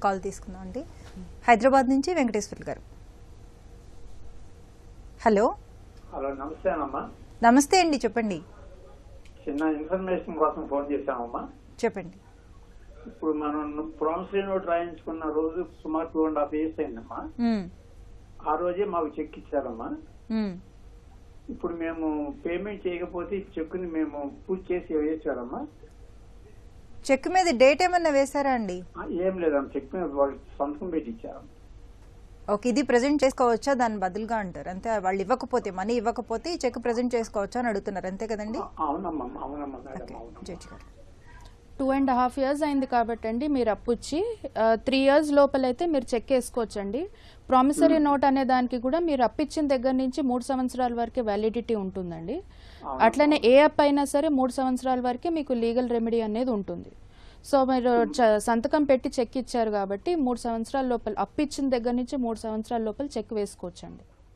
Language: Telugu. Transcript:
కాల్ తీసుకుందాం అండి. హైదరాబాద్ నుంచి వెంకటేశ్వర్ గారు. హలో. హలో, నమస్తే అమ్మా. నమస్తే అండి, చెప్పండి. చిన్న ఇన్ఫర్మేషన్ కోసం ఫోన్ చేశామమ్మా. చెప్పండి. ఇప్పుడు మనం ప్రామిసరీ నోట్ రాయించుకున్న రోజు సుమారు 2.5 years అయిందమ్మా. ఆ రోజే మాకు చెక్ ఇచ్చారమ్మా. ఇప్పుడు మేము పేమెంట్ చేయకపోతే చెక్ ని మేము పూర్తి చేసి వేసారమ్మా. చెక్ మీద డేట్ ఏమన్నా వేసారా అండి? ఏం లేదమ్మా, చెక్ మీద వాళ్ళు సంతకం పెట్టి ఇచ్చారమ్మా. ఓకే, ఇది ప్రెజెంట్ చేసుకోవచ్చా దాని బదులుగా అంటారు అంతే? వాళ్ళు ఇవ్వకపోతే, మనీ ఇవ్వకపోతే ఈ చెక్ ప్రెజెంట్ చేసుకోవచ్చా అని అడుగుతున్నారు, అంతే కదండి? అవునమ్మా, అవునమ్మా మేడం. జడ్జి గారు, 2.5 years అయింది కాబట్టి అండి మీరు అప్పు ఇచ్చి 3 years లోపలైతే మీరు చెక్ వేసుకోవచ్చండి. ప్రామిసరీ నోట్ అనే దానికి కూడా మీరు అప్పు ఇచ్చిన దగ్గర నుంచి 3 సంవత్సరాల వరకే వ్యాలిడిటీ ఉంటుందండి. అట్లనే ఏ అప్ అయినా సరే 3 సంవత్సరాల వరకే మీకు లీగల్ రెమెడీ అనేది ఉంటుంది. సో మీరు సంతకం పెట్టి చెక్ ఇచ్చారు కాబట్టి 3 సంవత్సరాల లోపల, అప్పు ఇచ్చిన దగ్గర నుంచి 3 సంవత్సరాల లోపల చెక్ వేసుకోవచ్చండి.